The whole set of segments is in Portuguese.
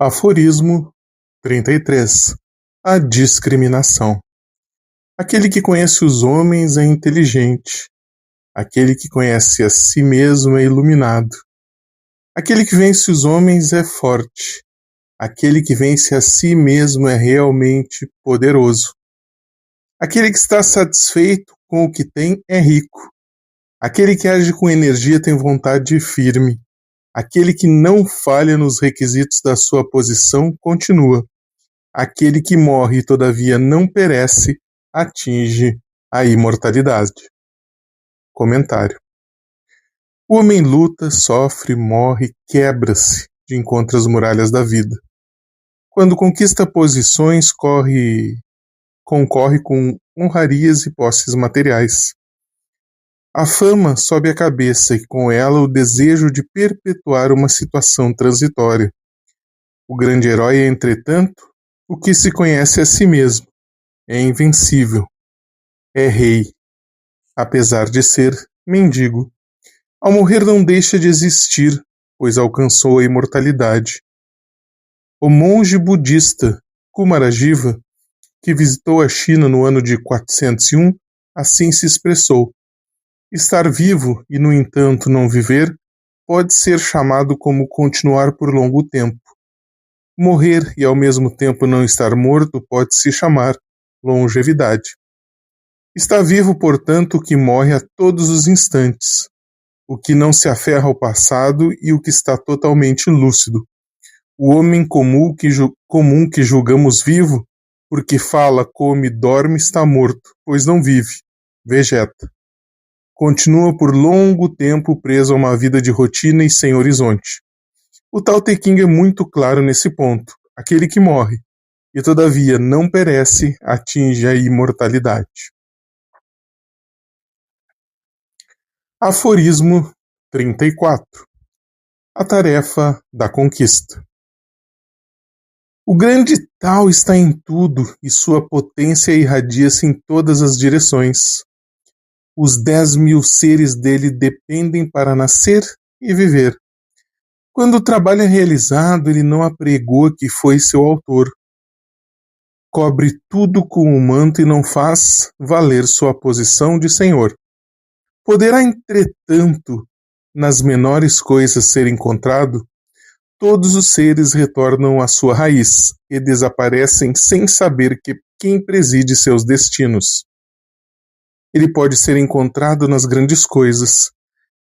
Aforismo 33. A discriminação. Aquele que conhece os homens é inteligente. Aquele que conhece a si mesmo é iluminado. Aquele que vence os homens é forte. Aquele que vence a si mesmo é realmente poderoso. Aquele que está satisfeito com o que tem é rico. Aquele que age com energia tem vontade firme. Aquele que não falha nos requisitos da sua posição continua. Aquele que morre e todavia não perece atinge a imortalidade. Comentário. O homem luta, sofre, morre, quebra-se de encontro às muralhas da vida. Quando conquista posições, concorre com honrarias e posses materiais. A fama sobe a cabeça e com ela o desejo de perpetuar uma situação transitória. O grande herói é, entretanto, o que se conhece a si mesmo. É invencível. É rei, apesar de ser mendigo. Ao morrer não deixa de existir, pois alcançou a imortalidade. O monge budista Kumarajiva, que visitou a China no ano de 401, assim se expressou. Estar vivo e, no entanto, não viver, pode ser chamado como continuar por longo tempo. Morrer e, ao mesmo tempo, não estar morto pode se chamar longevidade. Está vivo, portanto, o que morre a todos os instantes, o que não se aferra ao passado e o que está totalmente lúcido. O homem comum que julgamos vivo, porque fala, come, dorme, está morto, pois não vive, vegeta. Continua por longo tempo preso a uma vida de rotina e sem horizonte. O Tao Te Ching é muito claro nesse ponto. Aquele que morre e todavia não perece atinge a imortalidade. Aforismo 34. A tarefa da conquista. O grande Tao está em tudo e sua potência irradia-se em todas as direções. Os 10.000 seres dele dependem para nascer e viver. Quando o trabalho é realizado, ele não apregou que foi seu autor. Cobre tudo com o manto e não faz valer sua posição de senhor. Poderá, entretanto, nas menores coisas ser encontrado, todos os seres retornam à sua raiz e desaparecem sem saber quem preside seus destinos. Ele pode ser encontrado nas grandes coisas.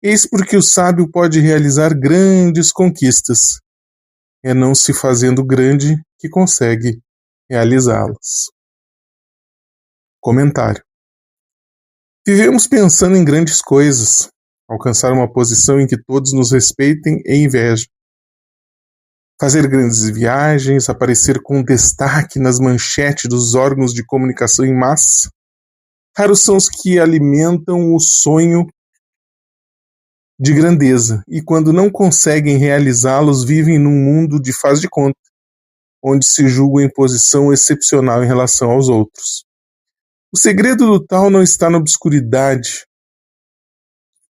Eis porque o sábio pode realizar grandes conquistas. É não se fazendo grande que consegue realizá-las. Comentário. Vivemos pensando em grandes coisas, alcançar uma posição em que todos nos respeitem e invejam. Fazer grandes viagens, aparecer com destaque nas manchetes dos órgãos de comunicação em massa. Raros são os que alimentam o sonho de grandeza, e quando não conseguem realizá-los, vivem num mundo de faz de conta, onde se julgam em posição excepcional em relação aos outros. O segredo do Tao não está na obscuridade,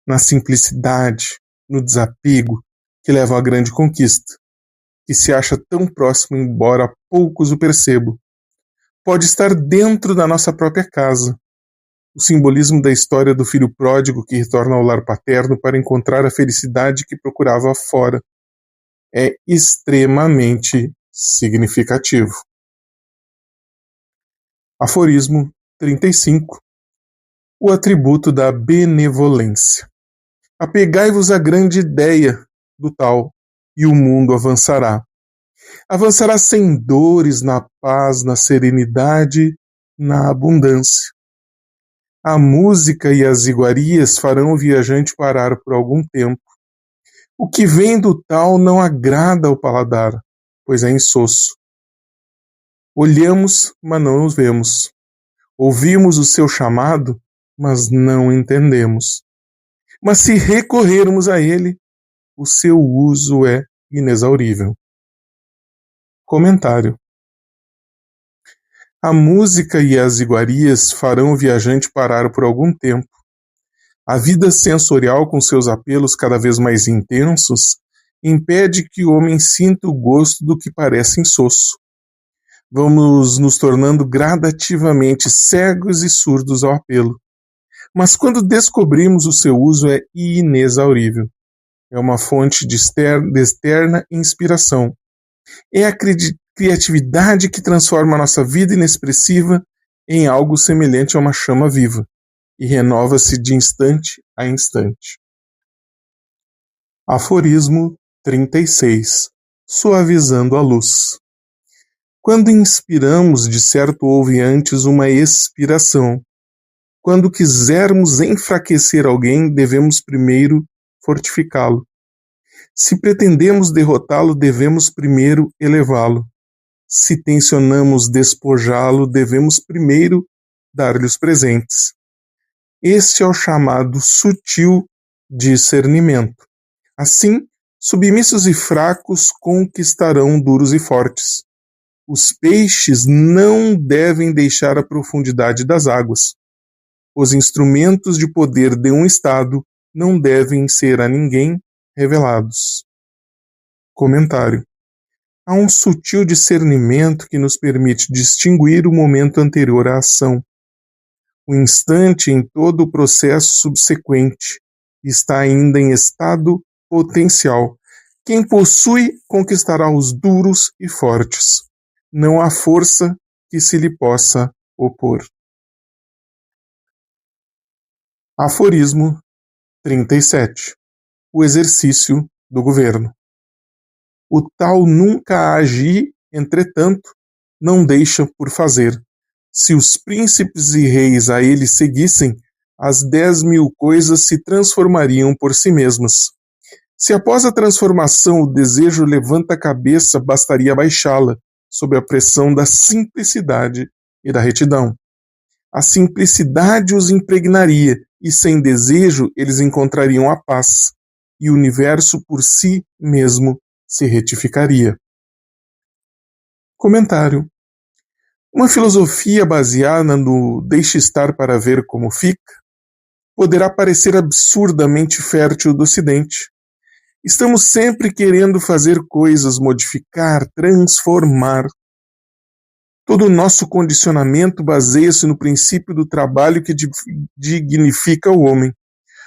na simplicidade, no desapego que leva à grande conquista, que se acha tão próximo, embora poucos o percebam. Pode estar dentro da nossa própria casa. O simbolismo da história do filho pródigo que retorna ao lar paterno para encontrar a felicidade que procurava fora é extremamente significativo. Aforismo 35. O atributo da benevolência. Apegai-vos à grande ideia do Tao e o mundo avançará. Avançará sem dores, na paz, na serenidade, na abundância. A música e as iguarias farão o viajante parar por algum tempo. O que vem do Tao não agrada ao paladar, pois é insosso. Olhamos, mas não os vemos. Ouvimos o seu chamado, mas não entendemos. Mas se recorrermos a ele, o seu uso é inexaurível. Comentário. A música e as iguarias farão o viajante parar por algum tempo. A vida sensorial, com seus apelos cada vez mais intensos, impede que o homem sinta o gosto do que parece insosso. Vamos nos tornando gradativamente cegos e surdos ao apelo. Mas quando descobrimos o seu uso é inexaurível. É uma fonte de externa inspiração. É a criatividade que transforma a nossa vida inexpressiva em algo semelhante a uma chama viva e renova-se de instante a instante. Aforismo 36. Suavizando a luz. Quando inspiramos, de certo houve antes uma expiração. Quando quisermos enfraquecer alguém, devemos primeiro fortificá-lo. Se pretendemos derrotá-lo, devemos primeiro elevá-lo. Se tensionamos despojá-lo, devemos primeiro dar-lhe os presentes. Este é o chamado sutil discernimento. Assim, submissos e fracos conquistarão duros e fortes. Os peixes não devem deixar a profundidade das águas. Os instrumentos de poder de um Estado não devem ser a ninguém revelados. Comentário. Há um sutil discernimento que nos permite distinguir o momento anterior à ação. O instante em todo o processo subsequente está ainda em estado potencial. Quem possui conquistará os duros e fortes. Não há força que se lhe possa opor. Aforismo 37. O exercício do governo. O tal nunca age, entretanto, não deixa por fazer. Se os príncipes e reis a ele seguissem, as 10.000 coisas se transformariam por si mesmas. Se após a transformação o desejo levanta a cabeça, bastaria baixá-la, sob a pressão da simplicidade e da retidão. A simplicidade os impregnaria, e sem desejo eles encontrariam a paz, e o universo por si mesmo se retificaria. Comentário. Uma filosofia baseada no deixe estar para ver como fica poderá parecer absurdamente fértil do Ocidente. Estamos sempre querendo fazer coisas, modificar, transformar. Todo o nosso condicionamento baseia-se no princípio do trabalho que dignifica o homem.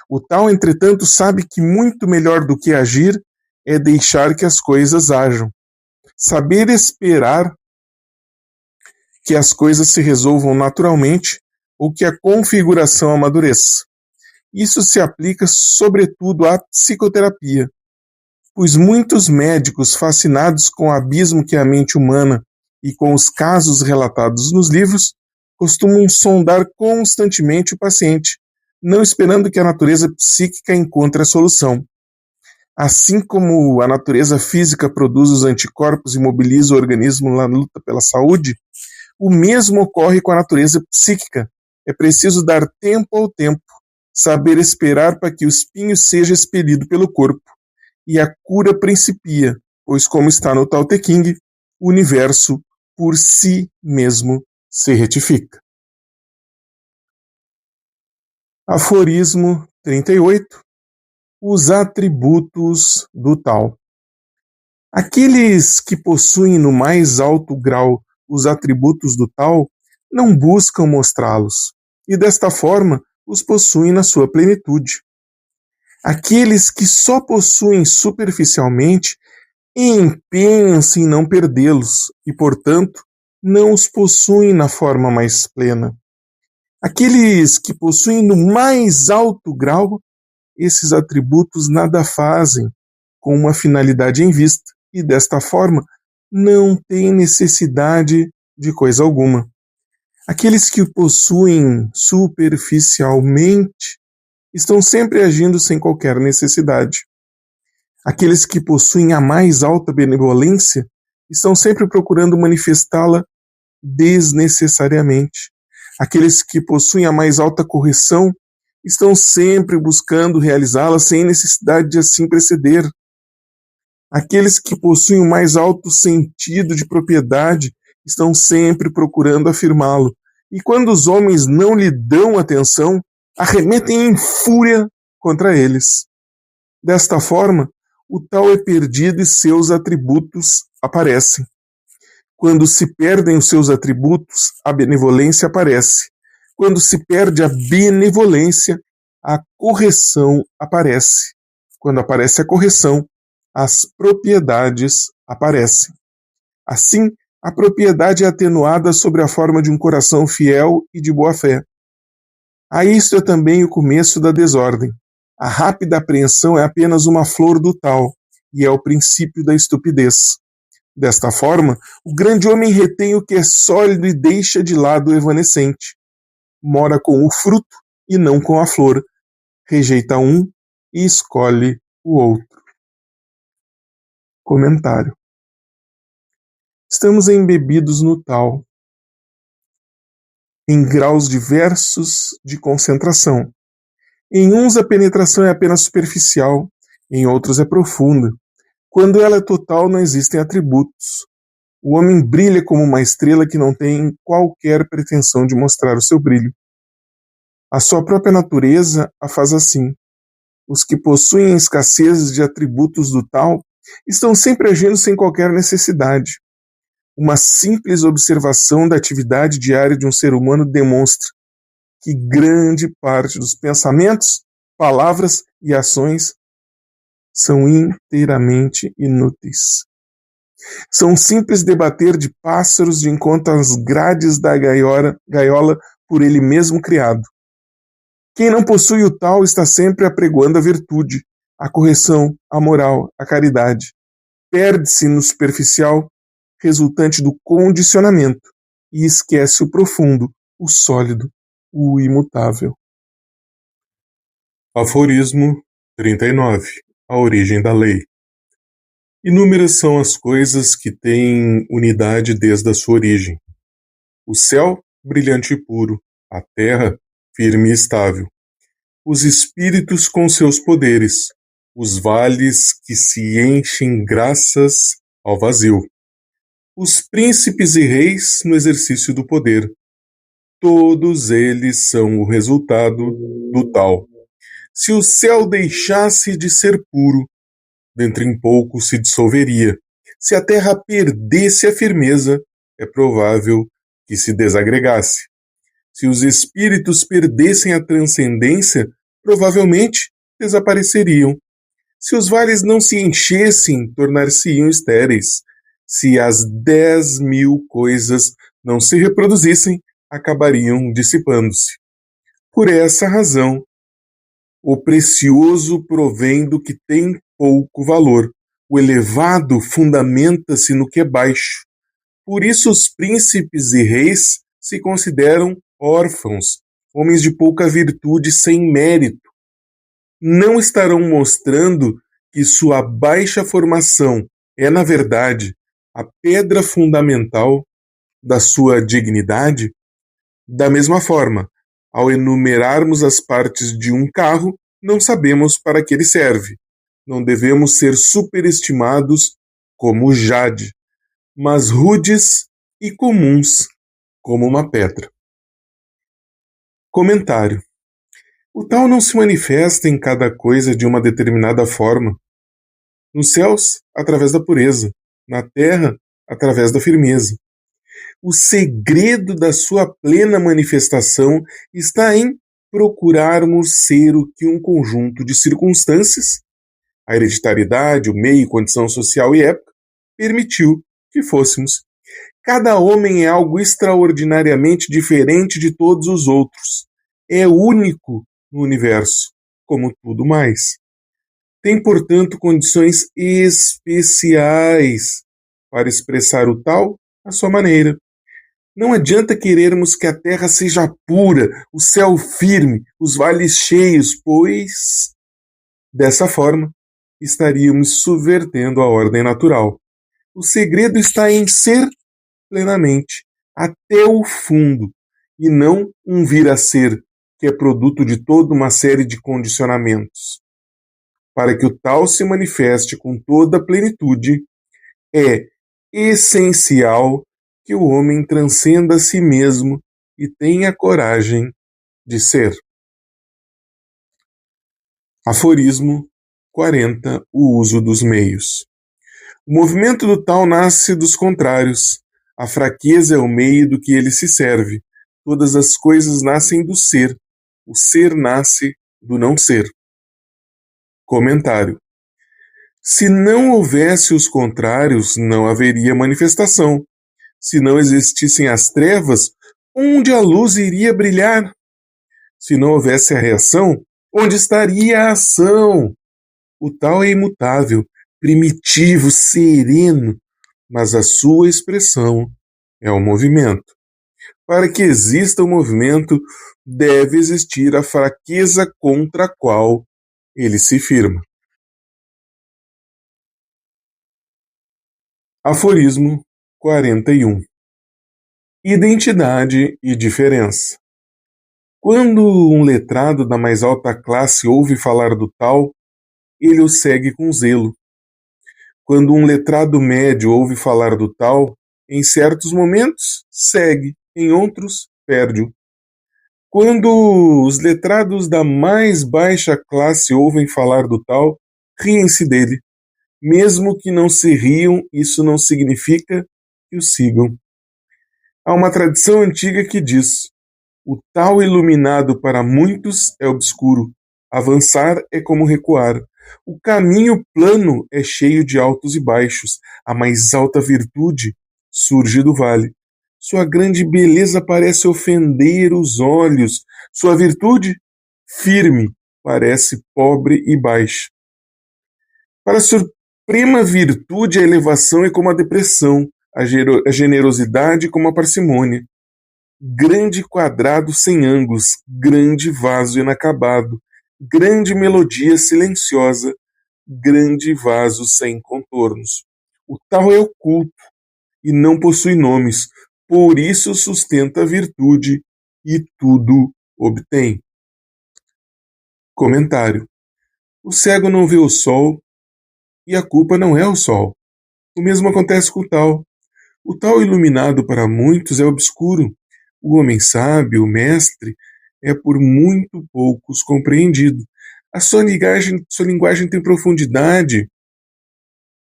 O tal, entretanto, sabe que muito melhor do que agir é deixar que as coisas hajam. Saber esperar que as coisas se resolvam naturalmente ou que a configuração amadureça. Isso se aplica sobretudo à psicoterapia, pois muitos médicos, fascinados com o abismo que é a mente humana e com os casos relatados nos livros, costumam sondar constantemente o paciente, não esperando que a natureza psíquica encontre a solução. Assim como a natureza física produz os anticorpos e mobiliza o organismo na luta pela saúde, o mesmo ocorre com a natureza psíquica. É preciso dar tempo ao tempo, saber esperar para que o espinho seja expelido pelo corpo, e a cura principia, pois como está no Tao Te Ching, o universo por si mesmo se retifica. Aforismo 38. Os atributos do Tao. Aqueles que possuem no mais alto grau os atributos do Tao não buscam mostrá-los, e desta forma os possuem na sua plenitude. Aqueles que só possuem superficialmente empenham-se em não perdê-los e, portanto, não os possuem na forma mais plena. Aqueles que possuem no mais alto grau, esses atributos nada fazem com uma finalidade em vista e, desta forma, não têm necessidade de coisa alguma. Aqueles que o possuem superficialmente estão sempre agindo sem qualquer necessidade. Aqueles que possuem a mais alta benevolência estão sempre procurando manifestá-la desnecessariamente. Aqueles que possuem a mais alta correção estão sempre buscando realizá-la sem necessidade de assim proceder. Aqueles que possuem o mais alto sentido de propriedade estão sempre procurando afirmá-lo. E quando os homens não lhe dão atenção, arremetem em fúria contra eles. Desta forma, o tal é perdido e seus atributos aparecem. Quando se perdem os seus atributos, a benevolência aparece. Quando se perde a benevolência, a correção aparece. Quando aparece a correção, as propriedades aparecem. Assim, a propriedade é atenuada sob a forma de um coração fiel e de boa fé. A isto é também o começo da desordem. A rápida apreensão é apenas uma flor do tal, e é o princípio da estupidez. Desta forma, o grande homem retém o que é sólido e deixa de lado o evanescente. Mora com o fruto e não com a flor. Rejeita um e escolhe o outro. Comentário. Estamos embebidos no tal, em graus diversos de concentração. Em uns a penetração é apenas superficial, em outros é profunda. Quando ela é total, não existem atributos. O homem brilha como uma estrela que não tem qualquer pretensão de mostrar o seu brilho. A sua própria natureza a faz assim. Os que possuem escassez de atributos do tal estão sempre agindo sem qualquer necessidade. Uma simples observação da atividade diária de um ser humano demonstra que grande parte dos pensamentos, palavras e ações são inteiramente inúteis. São um simples debater de pássaros de encontro às grades da gaiola por ele mesmo criado. Quem não possui o tal está sempre apregoando a virtude, a correção, a moral, a caridade. Perde-se no superficial, resultante do condicionamento, e esquece o profundo, o sólido, o imutável. Aforismo 39. A origem da lei. Inúmeras são as coisas que têm unidade desde a sua origem. O céu, brilhante e puro, a terra, firme e estável, os espíritos com seus poderes, os vales que se enchem graças ao vazio, os príncipes e reis no exercício do poder. Todos eles são o resultado do tal. Se o céu deixasse de ser puro, dentro em pouco se dissolveria. Se a terra perdesse a firmeza, é provável que se desagregasse. Se os espíritos perdessem a transcendência, provavelmente desapareceriam. Se os vales não se enchessem, tornar-se-iam estéreis. Se as 10.000 coisas não se reproduzissem, acabariam dissipando-se. Por essa razão, o precioso provém do que tem pouco valor. O elevado fundamenta-se no que é baixo. Por isso os príncipes e reis se consideram órfãos, homens de pouca virtude sem mérito. Não estarão mostrando que sua baixa formação é, na verdade, a pedra fundamental da sua dignidade? Da mesma forma, ao enumerarmos as partes de um carro, não sabemos para que ele serve. Não devemos ser superestimados como o jade, mas rudes e comuns como uma pedra. Comentário. O tal não se manifesta em cada coisa de uma determinada forma. Nos céus, através da pureza. Na terra, através da firmeza. O segredo da sua plena manifestação está em procurarmos ser o que um conjunto de circunstâncias, a hereditariedade, o meio, condição social e época, permitiu que fôssemos. Cada homem é algo extraordinariamente diferente de todos os outros. É único no universo, como tudo mais. Tem, portanto, condições especiais para expressar o tal à sua maneira. Não adianta querermos que a terra seja pura, o céu firme, os vales cheios, pois, dessa forma, estaríamos subvertendo a ordem natural. O segredo está em ser plenamente, até o fundo, e não um vir a ser que é produto de toda uma série de condicionamentos. Para que o tal se manifeste com toda a plenitude, é essencial que o homem transcenda a si mesmo e tenha coragem de ser. Aforismo 40. O uso dos meios. O movimento do tal nasce dos contrários. A fraqueza é o meio do que ele se serve. Todas as coisas nascem do ser. O ser nasce do não ser. Comentário. Se não houvesse os contrários, não haveria manifestação. Se não existissem as trevas, onde a luz iria brilhar? Se não houvesse a reação, onde estaria a ação? O tal é imutável, primitivo, sereno, mas a sua expressão é o movimento. Para que exista o movimento, deve existir a fraqueza contra a qual ele se firma. Aforismo 41. Identidade e diferença. Quando um letrado da mais alta classe ouve falar do tal, ele o segue com zelo. Quando um letrado médio ouve falar do tal, em certos momentos segue, em outros perde-o. Quando os letrados da mais baixa classe ouvem falar do tal, riem-se dele. Mesmo que não se riam, isso não significa que o sigam. Há uma tradição antiga que diz: o tal iluminado para muitos é obscuro, avançar é como recuar. O caminho plano é cheio de altos e baixos, a mais alta virtude surge do vale. Sua grande beleza parece ofender os olhos, sua virtude, firme, parece pobre e baixa. Para a suprema virtude, a elevação é como a depressão, a generosidade como a parcimônia. Grande quadrado sem ângulos, grande vaso inacabado, grande melodia silenciosa, grande vaso sem contornos. O tal é oculto e não possui nomes, por isso sustenta a virtude e tudo obtém. Comentário. O cego não vê o sol e a culpa não é o sol. O mesmo acontece com o tal. O tal iluminado para muitos é obscuro. O homem sábio, o mestre, é por muito poucos compreendido. A sua linguagem tem profundidade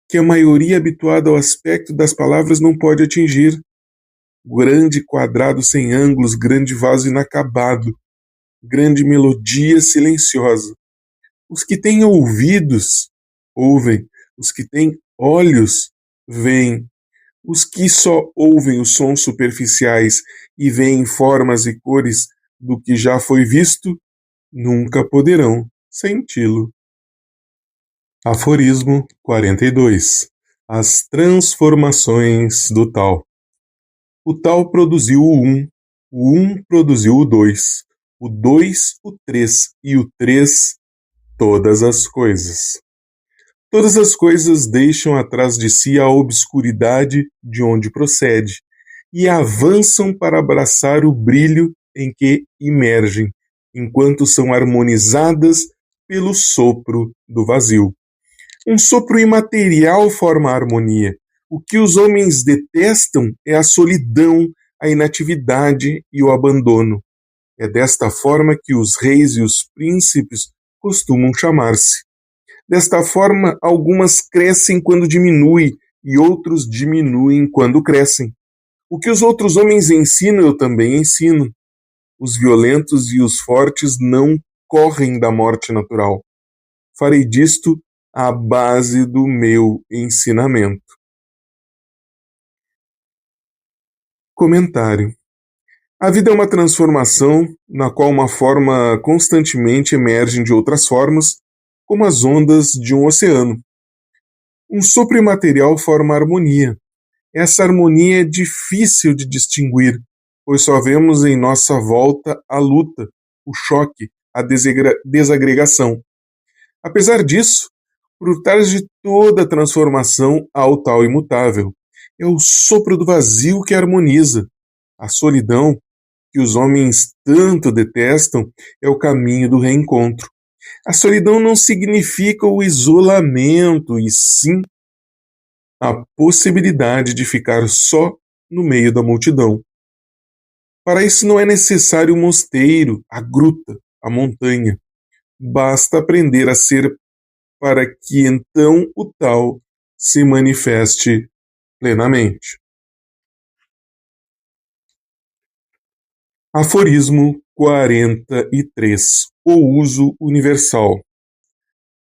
que a maioria habituada ao aspecto das palavras não pode atingir. Grande quadrado sem ângulos, grande vaso inacabado, grande melodia silenciosa. Os que têm ouvidos, ouvem. Os que têm olhos, veem. Os que só ouvem os sons superficiais e veem formas e cores do que já foi visto, nunca poderão senti-lo. Aforismo 42. As transformações do tal. O tal produziu o um produziu o dois o três e o três todas as coisas. Todas as coisas deixam atrás de si a obscuridade de onde procede e avançam para abraçar o brilho em que emergem, enquanto são harmonizadas pelo sopro do vazio. Um sopro imaterial forma a harmonia. O que os homens detestam é a solidão, a inatividade e o abandono. É desta forma que os reis e os príncipes costumam chamar-se. Desta forma, algumas crescem quando diminuem e outros diminuem quando crescem. O que os outros homens ensinam, eu também ensino. Os violentos e os fortes não correm da morte natural. Farei disto a base do meu ensinamento. Comentário. A vida é uma transformação na qual uma forma constantemente emerge de outras formas, como as ondas de um oceano. Um sopro imaterial forma harmonia. Essa harmonia é difícil de distinguir, pois só vemos em nossa volta a luta, o choque, a desagregação. Apesar disso, por trás de toda transformação há o tal imutável. É o sopro do vazio que harmoniza. A solidão, que os homens tanto detestam, é o caminho do reencontro. A solidão não significa o isolamento, e sim a possibilidade de ficar só no meio da multidão. Para isso não é necessário o mosteiro, a gruta, a montanha. Basta aprender a ser para que então o tal se manifeste plenamente. Aforismo 43. O uso universal.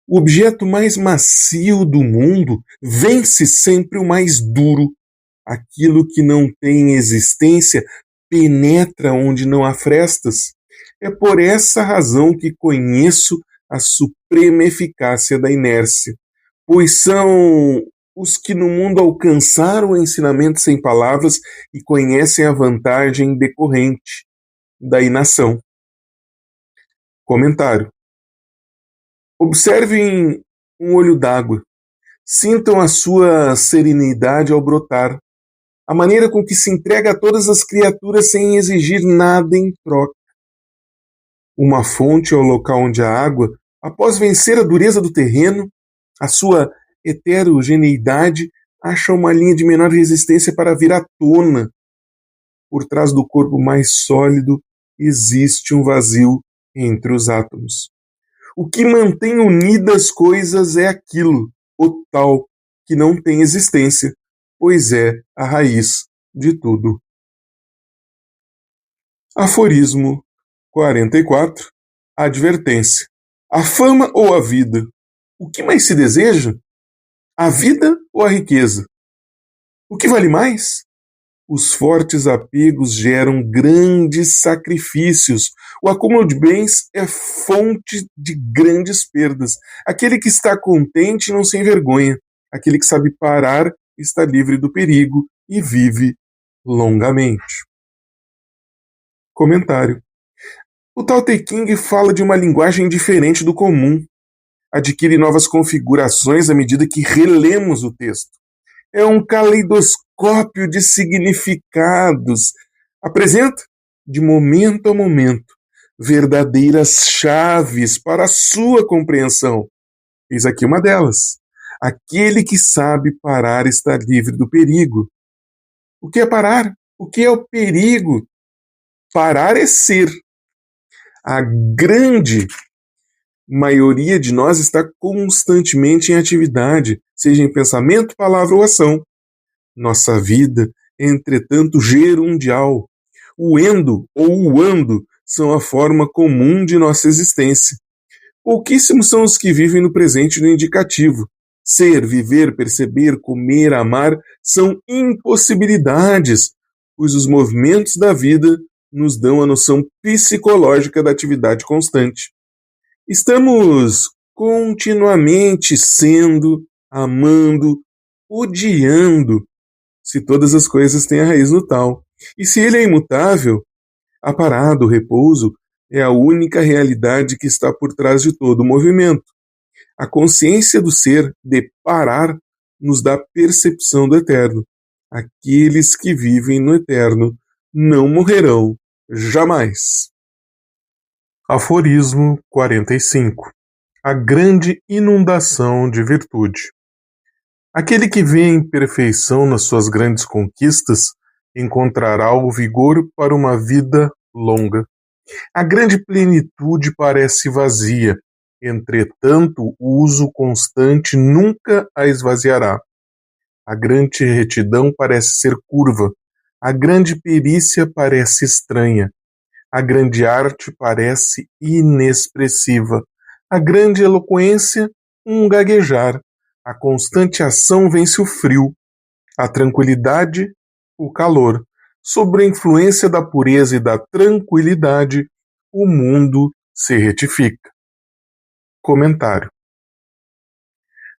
O objeto mais macio do mundo vence sempre o mais duro. Aquilo que não tem existência penetra onde não há frestas. É por essa razão que conheço a suprema eficácia da inércia, pois são os que no mundo alcançaram o ensinamento sem palavras e conhecem a vantagem decorrente da inação. Comentário. Observem um olho d'água. Sintam a sua serenidade ao brotar, a maneira com que se entrega a todas as criaturas sem exigir nada em troca. Uma fonte é o local onde a água, após vencer a dureza do terreno, a sua heterogeneidade, acha uma linha de menor resistência para vir à tona. Por trás do corpo mais sólido existe um vazio entre os átomos. O que mantém unidas coisas é aquilo, o tal, que não tem existência, pois é a raiz de tudo. Aforismo 44. Advertência. A fama ou a vida? O que mais se deseja? A vida ou a riqueza? O que vale mais? Os fortes apegos geram grandes sacrifícios. O acúmulo de bens é fonte de grandes perdas. Aquele que está contente não se envergonha. Aquele que sabe parar está livre do perigo e vive longamente. Comentário. O Tao Te Ching fala de uma linguagem diferente do comum. Adquire novas configurações à medida que relemos o texto. É um caleidoscópio de significados. Apresenta, de momento a momento, verdadeiras chaves para a sua compreensão. Eis aqui uma delas. Aquele que sabe parar está livre do perigo. O que é parar? O que é o perigo? Parar é ser. A grande maioria de nós está constantemente em atividade, seja em pensamento, palavra ou ação. Nossa vida, entretanto, gerundial. O endo ou o ando são a forma comum de nossa existência. Pouquíssimos são os que vivem no presente no indicativo. Ser, viver, perceber, comer, amar são impossibilidades, pois os movimentos da vida nos dão a noção psicológica da atividade constante. Estamos continuamente sendo, amando, odiando, se todas as coisas têm a raiz no tal. E se ele é imutável, a parada, o repouso, é a única realidade que está por trás de todo o movimento. A consciência do ser, de parar, nos dá percepção do eterno. Aqueles que vivem no eterno não morrerão jamais. Aforismo 45. A grande inundação de virtude. Aquele que vê a imperfeição nas suas grandes conquistas encontrará o vigor para uma vida longa. A grande plenitude parece vazia, entretanto, o uso constante nunca a esvaziará. A grande retidão parece ser curva, a grande perícia parece estranha, a grande arte parece inexpressiva, a grande eloquência um gaguejar, a constante ação vence o frio, a tranquilidade o calor. Sob a influência da pureza e da tranquilidade, o mundo se retifica. Comentário.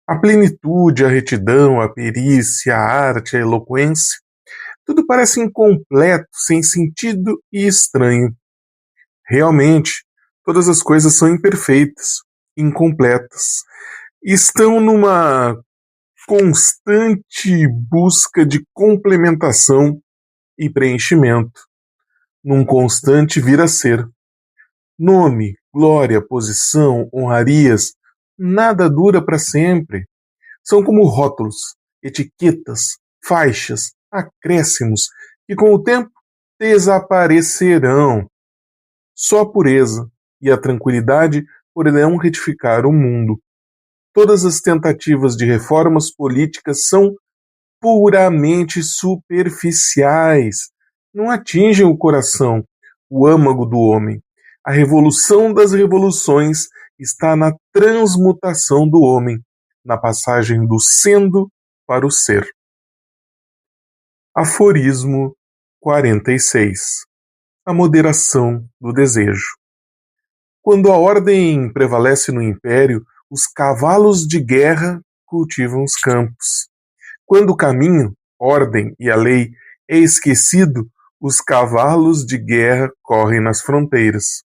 A plenitude, a retidão, a perícia, a arte, a eloquência, tudo parece incompleto, sem sentido e estranho. Realmente, todas as coisas são imperfeitas, incompletas. Estão numa constante busca de complementação e preenchimento, num constante vir a ser. Nome, glória, posição, honrarias, nada dura para sempre. São como rótulos, etiquetas, faixas, acréscimos, que com o tempo desaparecerão. Só a pureza e a tranquilidade poderão retificar o mundo. Todas as tentativas de reformas políticas são puramente superficiais, não atingem o coração, o âmago do homem. A revolução das revoluções está na transmutação do homem, na passagem do sendo para o ser. Aforismo 46. A moderação do desejo. Quando a ordem prevalece no império, os cavalos de guerra cultivam os campos. Quando o caminho, ordem e a lei é esquecido, os cavalos de guerra correm nas fronteiras.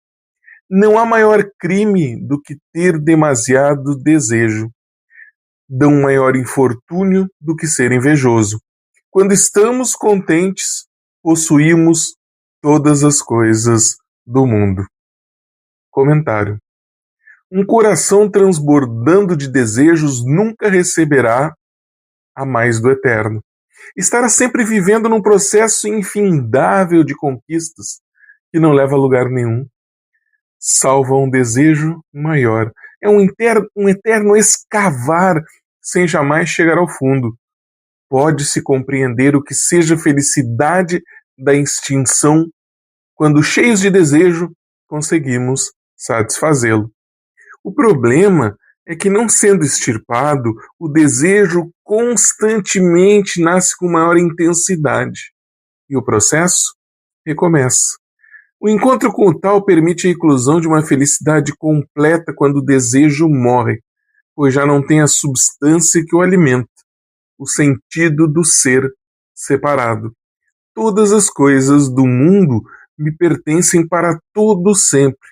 Não há maior crime do que ter demasiado desejo. Dão maior infortúnio do que ser invejoso. Quando estamos contentes, possuímos todas as coisas do mundo. Comentário. Um coração transbordando de desejos nunca receberá a mais do eterno. Estará sempre vivendo num processo infindável de conquistas que não leva a lugar nenhum. Salva um desejo maior. É um eterno escavar sem jamais chegar ao fundo. Pode-se compreender o que seja felicidade da extinção quando, cheios de desejo, conseguimos satisfazê-lo. O problema é que, não sendo extirpado, o desejo constantemente nasce com maior intensidade e o processo recomeça. O encontro com o tal permite a inclusão de uma felicidade completa quando o desejo morre, pois já não tem a substância que o alimenta, o sentido do ser separado. Todas as coisas do mundo me pertencem para todo sempre.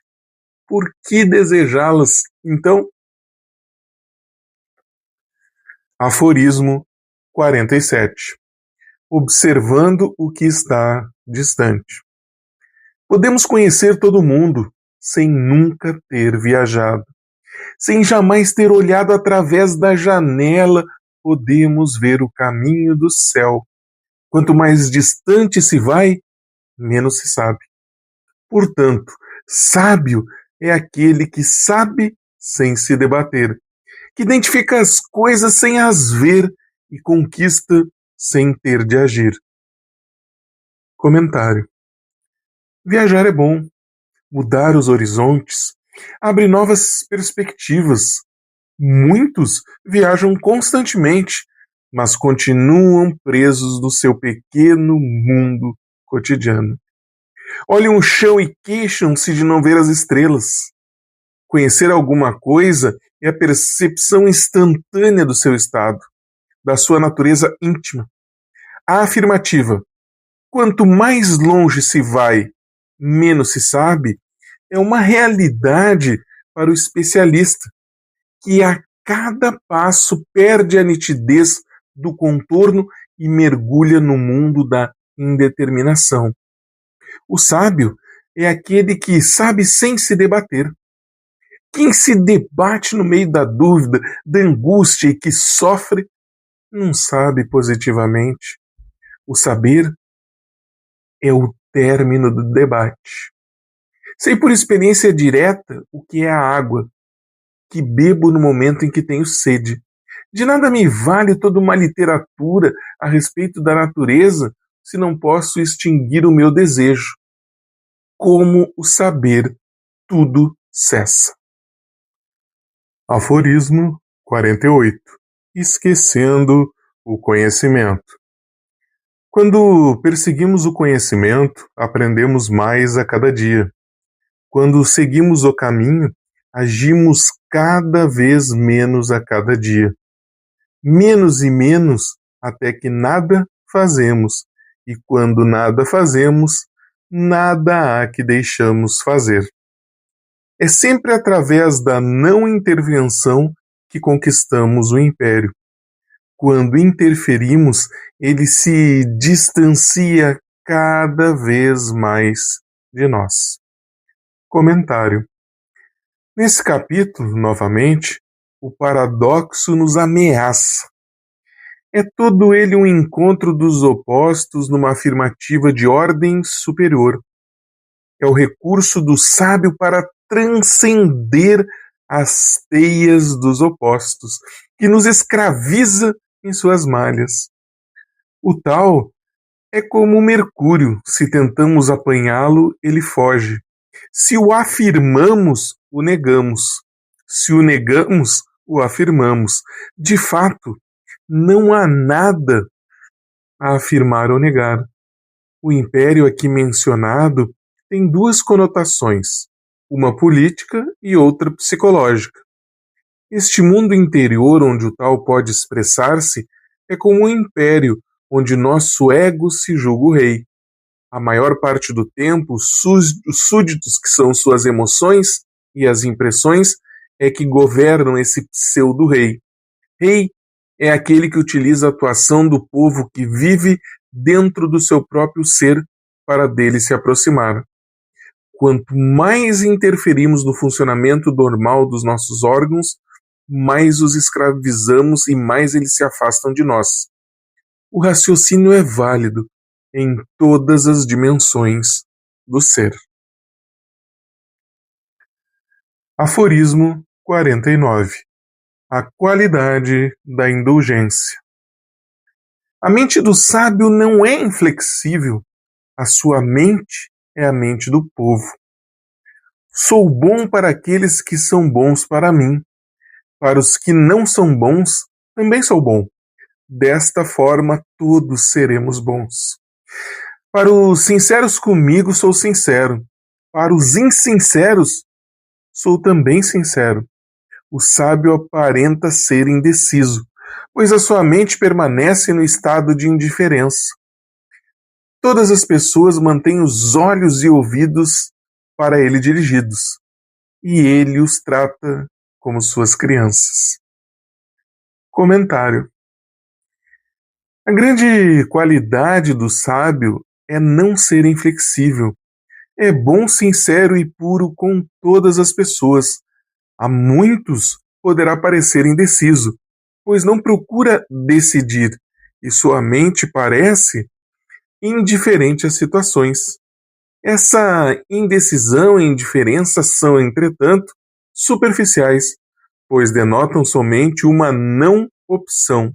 Por que desejá-las, então? Aforismo 47. Observando o que está distante. Podemos conhecer todo mundo sem nunca ter viajado. Sem jamais ter olhado através da janela, podemos ver o caminho do céu. Quanto mais distante se vai, menos se sabe. Portanto, sábio é aquele que sabe sem se debater, que identifica as coisas sem as ver e conquista sem ter de agir. Comentário. Viajar é bom, mudar os horizontes, abre novas perspectivas. Muitos viajam constantemente, mas continuam presos no seu pequeno mundo cotidiano. Olham o chão e queixam-se de não ver as estrelas. Conhecer alguma coisa é a percepção instantânea do seu estado, da sua natureza íntima. A afirmativa, quanto mais longe se vai, menos se sabe, é uma realidade para o especialista, que a cada passo perde a nitidez do contorno e mergulha no mundo da indeterminação. O sábio é aquele que sabe sem se debater. Quem se debate no meio da dúvida, da angústia e que sofre, não sabe positivamente. O saber é o término do debate. Sei por experiência direta o que é a água, que bebo no momento em que tenho sede. De nada me vale toda uma literatura a respeito da natureza se não posso extinguir o meu desejo. Como o saber, tudo cessa. Aforismo 48. Esquecendo o conhecimento. Quando perseguimos o conhecimento, aprendemos mais a cada dia. Quando seguimos o caminho, agimos cada vez menos a cada dia. Menos e menos até que nada fazemos. E quando nada fazemos, nada há que deixamos fazer. É sempre através da não intervenção que conquistamos o império. Quando interferimos, ele se distancia cada vez mais de nós. Comentário. Nesse capítulo, novamente, o paradoxo nos ameaça. É todo ele um encontro dos opostos numa afirmativa de ordem superior. É o recurso do sábio para transcender as teias dos opostos, que nos escraviza em suas malhas. O tal é como o mercúrio, se tentamos apanhá-lo, ele foge. Se o afirmamos, o negamos. Se o negamos, o afirmamos. De fato, não há nada a afirmar ou negar. O império aqui mencionado tem duas conotações, uma política e outra psicológica. Este mundo interior onde o tal pode expressar-se é como um império onde nosso ego se julga o rei. A maior parte do tempo, os súditos, que são suas emoções e as impressões, é que governam esse pseudo-rei. Rei é aquele que utiliza a atuação do povo que vive dentro do seu próprio ser para dele se aproximar. Quanto mais interferimos no funcionamento normal dos nossos órgãos, mais os escravizamos e mais eles se afastam de nós. O raciocínio é válido em todas as dimensões do ser. Aforismo 49. A qualidade da indulgência. A mente do sábio não é inflexível, a sua mente é a mente do povo. Sou bom para aqueles que são bons para mim. Para os que não são bons, também sou bom. Desta forma, todos seremos bons. Para os sinceros comigo, sou sincero. Para os insinceros, sou também sincero. O sábio aparenta ser indeciso, pois a sua mente permanece no estado de indiferença. Todas as pessoas mantêm os olhos e ouvidos para ele dirigidos, e ele os trata como suas crianças. Comentário. A grande qualidade do sábio é não ser inflexível. É bom, sincero e puro com todas as pessoas. A muitos poderá parecer indeciso, pois não procura decidir, e sua mente parece indiferente às situações. Essa indecisão e indiferença são, entretanto, superficiais, pois denotam somente uma não opção.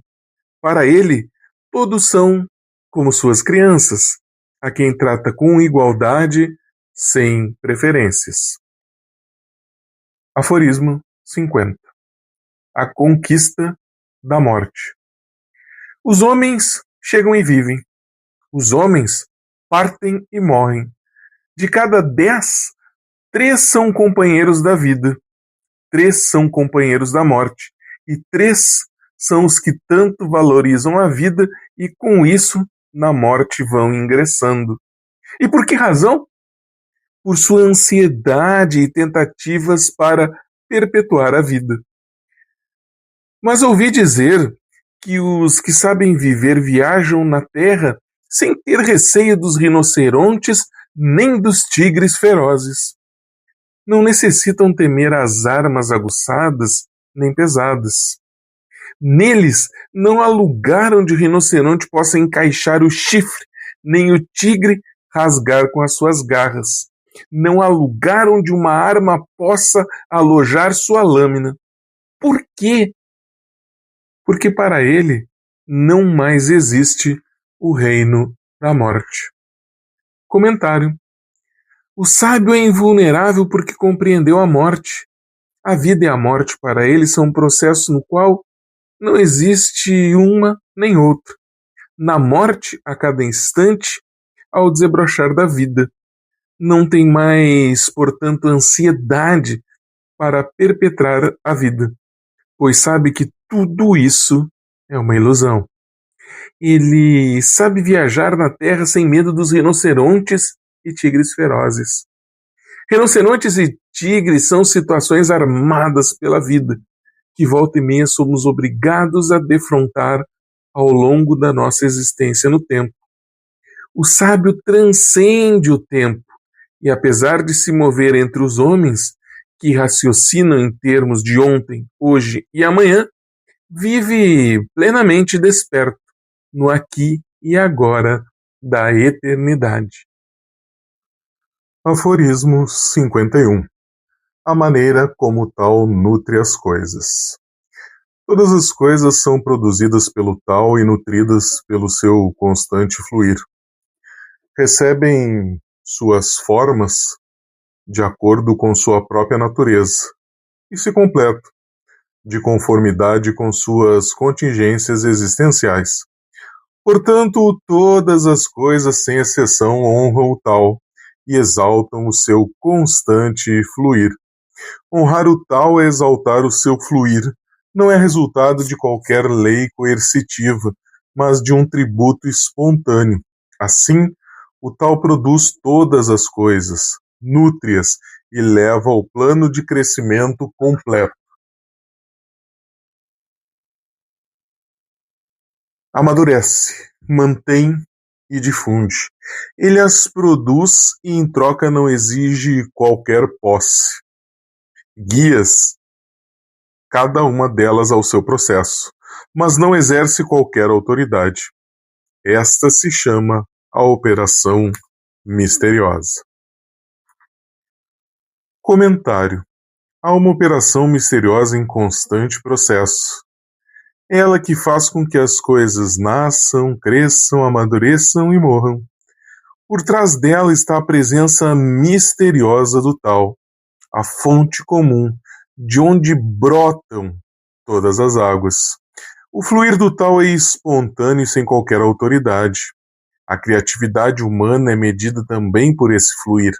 Para ele, todos são como suas crianças, a quem trata com igualdade, sem preferências. Aforismo 50. A conquista da morte. Os homens chegam e vivem. Os homens partem e morrem. De cada 10, 3 são companheiros da vida, 3 são companheiros da morte, e 3 são os que tanto valorizam a vida e, com isso, na morte vão ingressando. E por que razão? Por sua ansiedade e tentativas para perpetuar a vida. Mas ouvi dizer que os que sabem viver viajam na terra sem ter receio dos rinocerontes nem dos tigres ferozes. Não necessitam temer as armas aguçadas nem pesadas. Neles não há lugar onde o rinoceronte possa encaixar o chifre, nem o tigre rasgar com as suas garras. Não há lugar onde uma arma possa alojar sua lâmina. Por quê? Porque para ele não mais existe o reino da morte. Comentário. O sábio é invulnerável porque compreendeu a morte. A vida e a morte para ele são um processo no qual não existe uma nem outra. Na morte, a cada instante, ao desabrochar da vida. Não tem mais, portanto, ansiedade para perpetrar a vida, pois sabe que tudo isso é uma ilusão. Ele sabe viajar na terra sem medo dos rinocerontes e tigres ferozes. Rinocerontes e tigres são situações armadas pela vida, que volta e meia somos obrigados a defrontar ao longo da nossa existência no tempo. O sábio transcende o tempo e, apesar de se mover entre os homens, que raciocinam em termos de ontem, hoje e amanhã, vive plenamente desperto no aqui e agora da eternidade. Aforismo 51. a maneira como tal nutre as coisas. Todas as coisas são produzidas pelo tal e nutridas pelo seu constante fluir. Recebem suas formas de acordo com sua própria natureza e se completam de conformidade com suas contingências existenciais. Portanto, todas as coisas, sem exceção, honram o tal e exaltam o seu constante fluir. Honrar o tal é exaltar o seu fluir. Não é resultado de qualquer lei coercitiva, mas de um tributo espontâneo. Assim, o tal produz todas as coisas, nutre-as e leva ao plano de crescimento completo. Amadurece, mantém e difunde. Ele as produz e em troca não exige qualquer posse. Guias cada uma delas ao seu processo, mas não exerce qualquer autoridade. Esta se chama a operação misteriosa. Comentário. Há uma operação misteriosa em constante processo. Ela que faz com que as coisas nasçam, cresçam, amadureçam e morram. Por trás dela está a presença misteriosa do tal, a fonte comum, de onde brotam todas as águas. O fluir do tal é espontâneo e sem qualquer autoridade. A criatividade humana é medida também por esse fluir,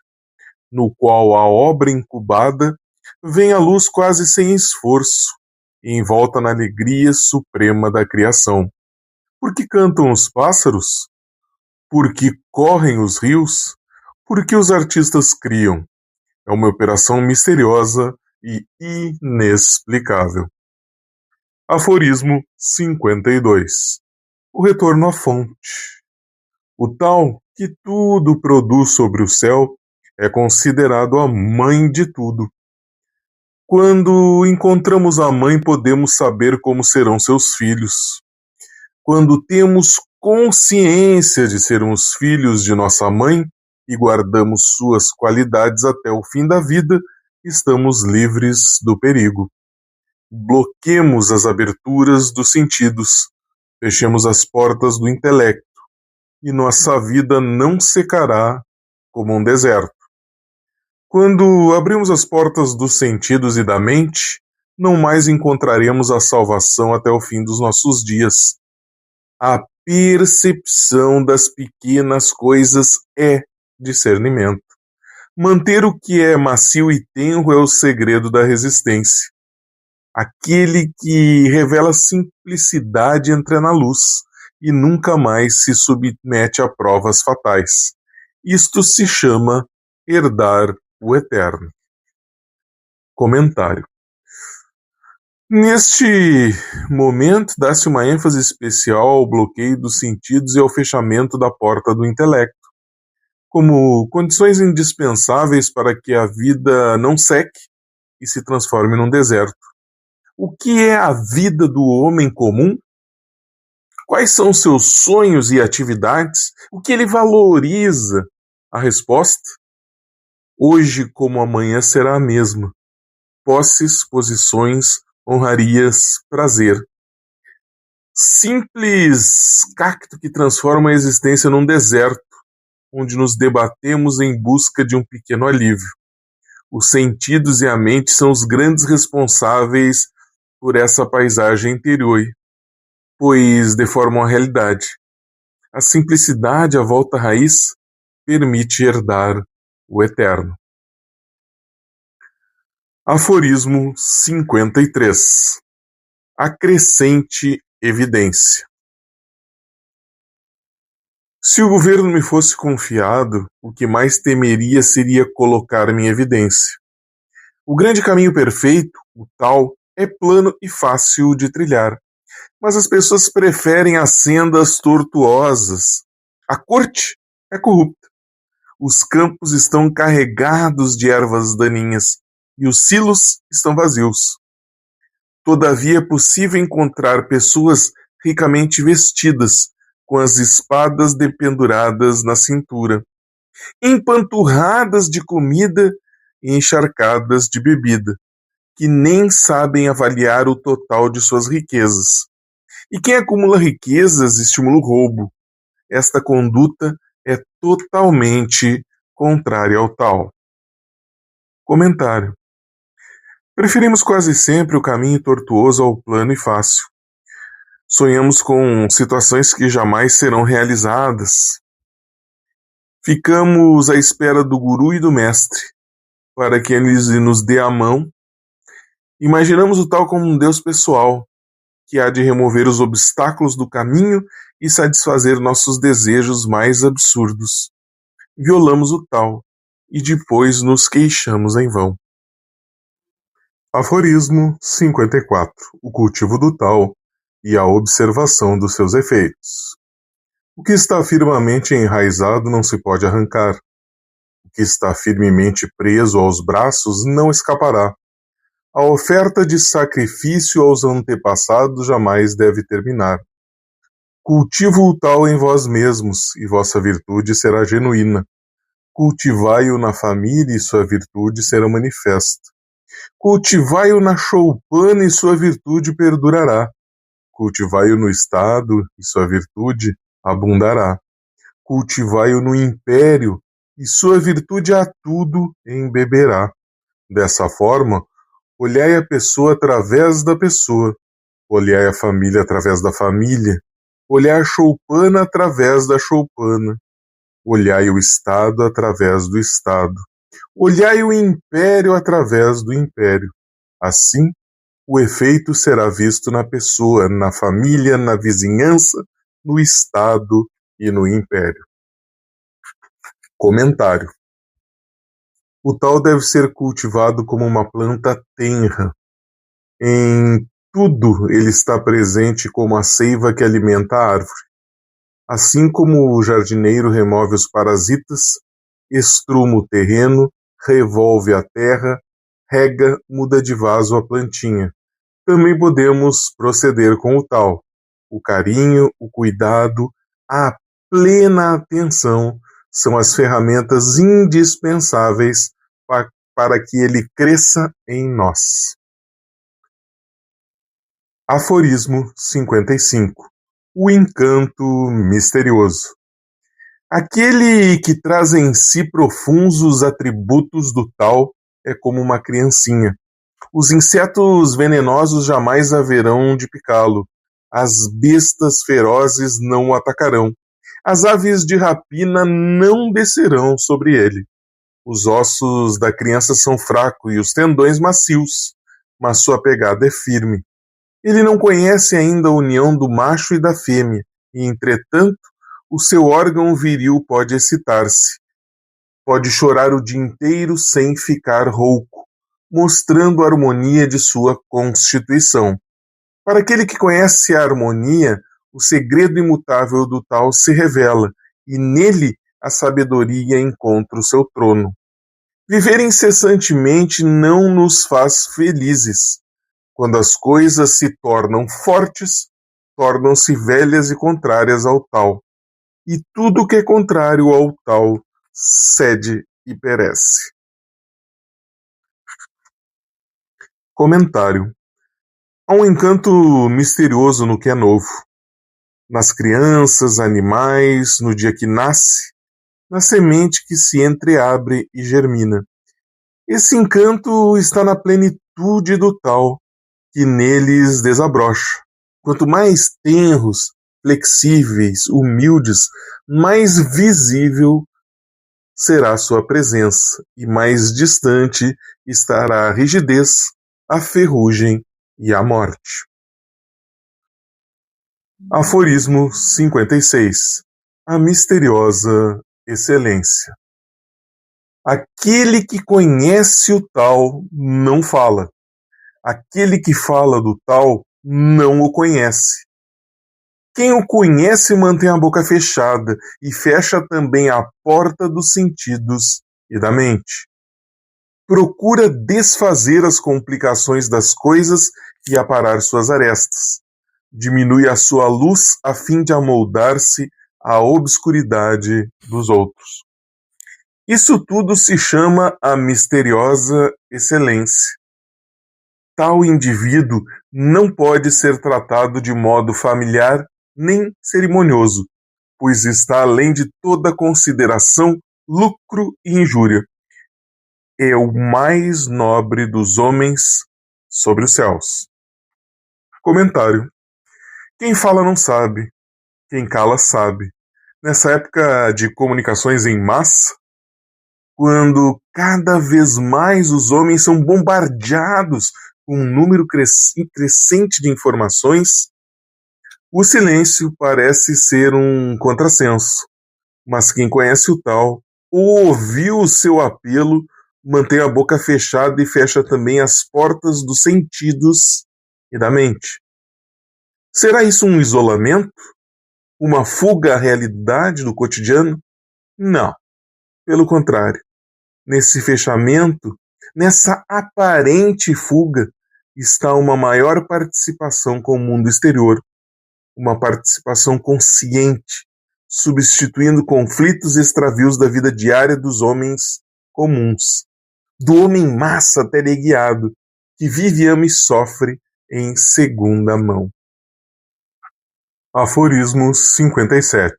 no qual a obra incubada vem à luz quase sem esforço e envolta na alegria suprema da criação. Por que cantam os pássaros? Por que correm os rios? Por que os artistas criam? É uma operação misteriosa e inexplicável. Aforismo 52. O retorno à fonte. O tal que tudo produz sobre o céu é considerado a mãe de tudo. Quando encontramos a mãe, podemos saber como serão seus filhos. Quando temos consciência de sermos filhos de nossa mãe e guardamos suas qualidades até o fim da vida, estamos livres do perigo. Bloqueemos as aberturas dos sentidos, fechemos as portas do intelecto, e nossa vida não secará como um deserto. Quando abrimos as portas dos sentidos e da mente, não mais encontraremos a salvação até o fim dos nossos dias. A percepção das pequenas coisas é discernimento. Manter o que é macio e tenro é o segredo da resistência. Aquele que revela simplicidade entra na luz e nunca mais se submete a provas fatais. Isto se chama herdar o eterno. Comentário. Neste momento, dá-se uma ênfase especial ao bloqueio dos sentidos e ao fechamento da porta do intelecto, como condições indispensáveis para que a vida não seque e se transforme num deserto. O que é a vida do homem comum? Quais são seus sonhos e atividades? O que ele valoriza? A resposta? Hoje como amanhã será a mesma. Posses, posições, honrarias, prazer. Simples cacto que transforma a existência num deserto, onde nos debatemos em busca de um pequeno alívio. Os sentidos e a mente são os grandes responsáveis por essa paisagem interior, pois deformam a realidade. A simplicidade, a volta à raiz, permite herdar o eterno. Aforismo 53. A crescente evidência. Se o governo me fosse confiado, o que mais temeria seria colocar-me em evidência. O grande caminho perfeito, o tal, é plano e fácil de trilhar, mas as pessoas preferem as sendas tortuosas. A corte é corrupta. Os campos estão carregados de ervas daninhas e os silos estão vazios. Todavia é possível encontrar pessoas ricamente vestidas, com as espadas dependuradas na cintura, empanturradas de comida e encharcadas de bebida, que nem sabem avaliar o total de suas riquezas. E quem acumula riquezas estimula o roubo. Esta conduta é totalmente contrária ao tal. Comentário. Preferimos quase sempre o caminho tortuoso ao plano e fácil. Sonhamos com situações que jamais serão realizadas. Ficamos à espera do guru e do mestre, para que eles nos dê a mão. Imaginamos o tal como um Deus pessoal, que há de remover os obstáculos do caminho e satisfazer nossos desejos mais absurdos. Violamos o tal, e depois nos queixamos em vão. Aforismo 54. O cultivo do tal e a observação dos seus efeitos. O que está firmemente enraizado não se pode arrancar. O que está firmemente preso aos braços não escapará. A oferta de sacrifício aos antepassados jamais deve terminar. Cultivo o tal em vós mesmos, e vossa virtude será genuína. Cultivai-o na família, e sua virtude será manifesta. Cultivai-o na choupana, e sua virtude perdurará. Cultivai-o no Estado, e sua virtude abundará. Cultivai-o no império, e sua virtude a tudo embeberá. Dessa forma, olhai a pessoa através da pessoa, olhai a família através da família, olhai a choupana através da choupana, olhai o Estado através do Estado, olhai o império através do império. Assim, o efeito será visto na pessoa, na família, na vizinhança, no Estado e no império. Comentário. O tal deve ser cultivado como uma planta tenra. Em tudo ele está presente como a seiva que alimenta a árvore. Assim como o jardineiro remove os parasitas, estruma o terreno, revolve a terra, rega, muda de vaso a plantinha. Também podemos proceder com o tal. O carinho, o cuidado, a plena atenção são as ferramentas indispensáveis para que ele cresça em nós. Aforismo 55. O encanto misterioso. Aquele que traz em si profundos atributos do tal é como uma criancinha. Os insetos venenosos jamais haverão de picá-lo. As bestas ferozes não o atacarão. As aves de rapina não descerão sobre ele. Os ossos da criança são fracos e os tendões macios, mas sua pegada é firme. Ele não conhece ainda a união do macho e da fêmea, e, entretanto, o seu órgão viril pode excitar-se. Pode chorar o dia inteiro sem ficar rouco, mostrando a harmonia de sua constituição. Para aquele que conhece a harmonia, o segredo imutável do tal se revela, e nele a sabedoria encontra o seu trono. Viver incessantemente não nos faz felizes. Quando as coisas se tornam fortes, tornam-se velhas e contrárias ao tal. E tudo que é contrário ao tal cede e perece. Comentário. Há um encanto misterioso no que é novo. Nas crianças, animais, no dia que nasce, na semente que se entreabre e germina. Esse encanto está na plenitude do tal, que neles desabrocha. Quanto mais tenros, flexíveis, humildes, mais visível será sua presença, e mais distante estará a rigidez, a ferrugem e a morte. Aforismo 56. A misteriosa excelência. Aquele que conhece o tal não fala. Aquele que fala do tal não o conhece. Quem o conhece mantém a boca fechada e fecha também a porta dos sentidos e da mente. Procura desfazer as complicações das coisas e aparar suas arestas. Diminui a sua luz a fim de amoldar-se à obscuridade dos outros. Isso tudo se chama a misteriosa excelência. Tal indivíduo não pode ser tratado de modo familiar nem cerimonioso, pois está além de toda consideração, lucro e injúria. É o mais nobre dos homens sobre os céus. Comentário. Quem fala não sabe, quem cala sabe. Nessa época de comunicações em massa, quando cada vez mais os homens são bombardeados com um número crescente de informações, o silêncio parece ser um contrassenso, mas quem conhece o tal, ou ouviu o seu apelo, mantém a boca fechada e fecha também as portas dos sentidos e da mente. Será isso um isolamento? Uma fuga à realidade do cotidiano? Não, pelo contrário. Nesse fechamento, nessa aparente fuga, está uma maior participação com o mundo exterior, uma participação consciente, substituindo conflitos e extravios da vida diária dos homens comuns, do homem massa teleguiado, que vive, ama e sofre em segunda mão. Aforismo 57.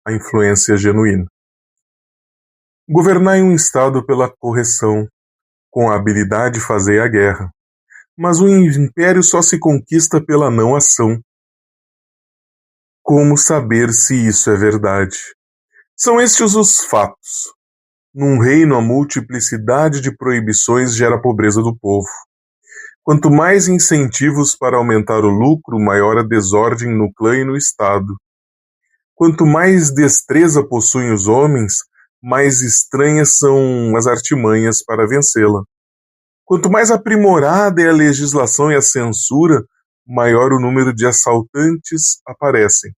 A influência genuína. Governai um Estado pela correção, com a habilidade fazei a guerra, mas o império só se conquista pela não ação. Como saber se isso é verdade? São estes os fatos. Num reino, a multiplicidade de proibições gera a pobreza do povo. Quanto mais incentivos para aumentar o lucro, maior a desordem no clã e no Estado. Quanto mais destreza possuem os homens, mais estranhas são as artimanhas para vencê-la. Quanto mais aprimorada é a legislação e a censura, maior o número de assaltantes aparecem.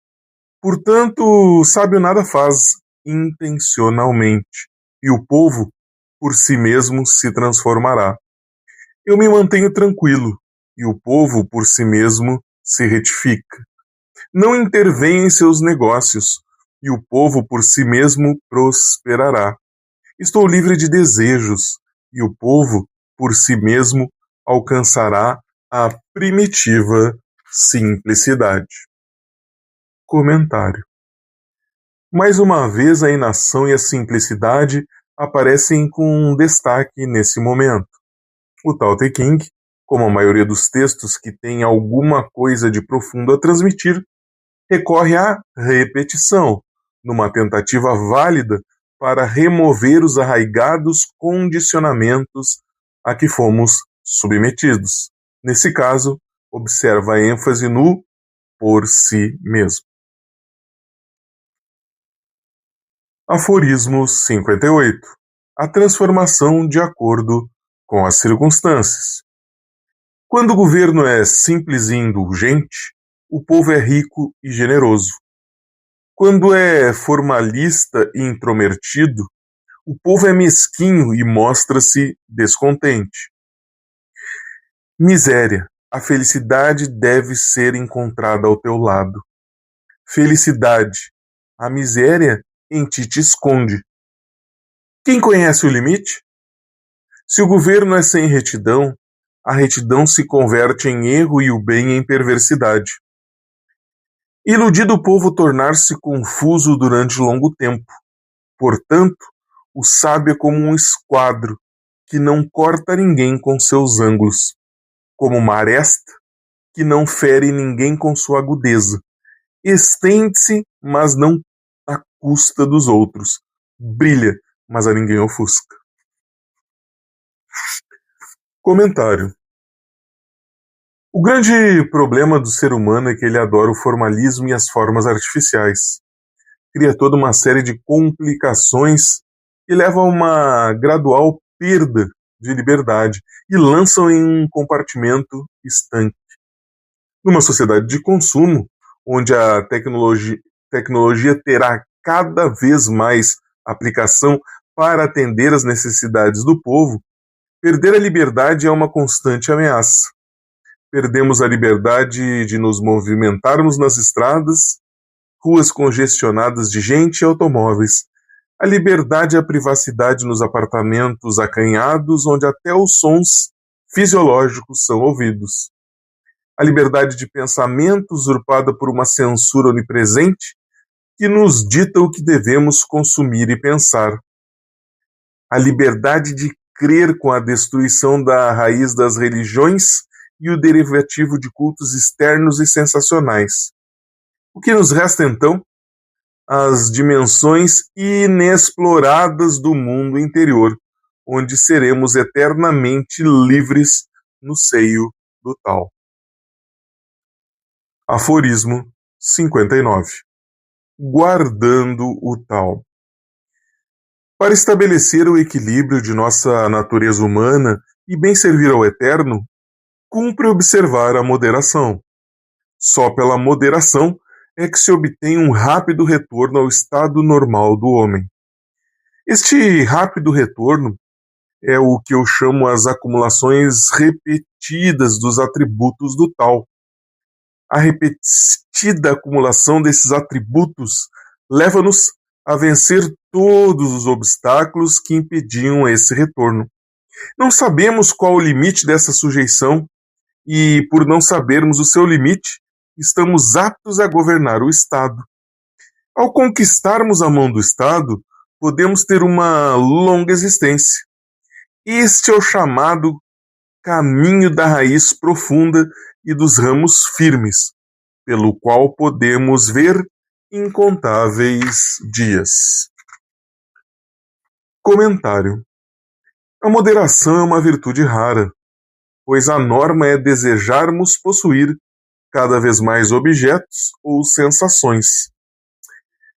Portanto, o sábio nada faz intencionalmente, e o povo, por si mesmo, se transformará. Eu me mantenho tranquilo, e o povo, por si mesmo, se retifica. Não intervenho em seus negócios, e o povo, por si mesmo, prosperará. Estou livre de desejos, e o povo, por si mesmo, alcançará a primitiva simplicidade. Comentário. Mais uma vez, a inação e a simplicidade aparecem com destaque nesse momento. O Tao Te Ching, como a maioria dos textos que têm alguma coisa de profundo a transmitir, recorre à repetição, numa tentativa válida para remover os arraigados condicionamentos a que fomos submetidos. Nesse caso, observa a ênfase no por si mesmo. Aforismo 58. A transformação de acordo com as circunstâncias. Quando o governo é simples e indulgente, o povo é rico e generoso. Quando é formalista e introvertido, o povo é mesquinho e mostra-se descontente. Miséria, a felicidade deve ser encontrada ao teu lado. Felicidade, a miséria em ti te esconde. Quem conhece o limite? Se o governo é sem retidão, a retidão se converte em erro e o bem em perversidade. Iludido o povo tornar-se confuso durante longo tempo. Portanto, o sábio é como um esquadro, que não corta ninguém com seus ângulos, como uma aresta, que não fere ninguém com sua agudeza. Estende-se, mas não à custa dos outros. Brilha, mas a ninguém ofusca. Comentário. O grande problema do ser humano é que ele adora o formalismo e as formas artificiais. Cria toda uma série de complicações que levam a uma gradual perda de liberdade e lançam em um compartimento estanque. Numa sociedade de consumo, onde a tecnologia terá cada vez mais aplicação para atender às necessidades do povo, perder a liberdade é uma constante ameaça. Perdemos a liberdade de nos movimentarmos nas estradas, ruas congestionadas de gente e automóveis. A liberdade e a privacidade nos apartamentos acanhados, onde até os sons fisiológicos são ouvidos. A liberdade de pensamento usurpada por uma censura onipresente que nos dita o que devemos consumir e pensar. A liberdade de crer com a destruição da raiz das religiões e o derivativo de cultos externos e sensacionais. O que nos resta, então? As dimensões inexploradas do mundo interior, onde seremos eternamente livres no seio do Tal. Aforismo 59. Guardando o Tal. Para estabelecer o equilíbrio de nossa natureza humana e bem servir ao Eterno, cumpre observar a moderação. Só pela moderação é que se obtém um rápido retorno ao estado normal do homem. Este rápido retorno é o que eu chamo as acumulações repetidas dos atributos do Tal. A repetida acumulação desses atributos leva-nos a vencer todos os obstáculos que impediam esse retorno. Não sabemos qual o limite dessa sujeição e, por não sabermos o seu limite, estamos aptos a governar o Estado. Ao conquistarmos a mão do Estado, podemos ter uma longa existência. Este é o chamado caminho da raiz profunda e dos ramos firmes, pelo qual podemos ver incontáveis dias. Comentário. A moderação é uma virtude rara, pois a norma é desejarmos possuir cada vez mais objetos ou sensações.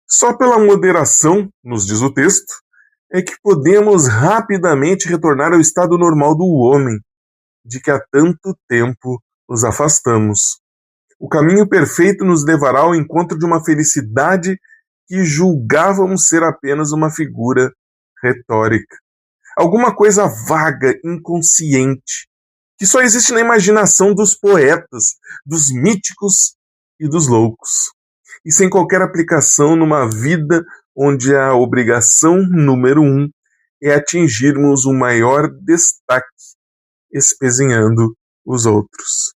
Só pela moderação, nos diz o texto, é que podemos rapidamente retornar ao estado normal do homem, de que há tanto tempo nos afastamos. O caminho perfeito nos levará ao encontro de uma felicidade que julgávamos ser apenas uma figura retórica. Alguma coisa vaga, inconsciente, que só existe na imaginação dos poetas, dos míticos e dos loucos, e sem qualquer aplicação numa vida onde a obrigação número 1 é atingirmos um maior destaque, espezinhando os outros.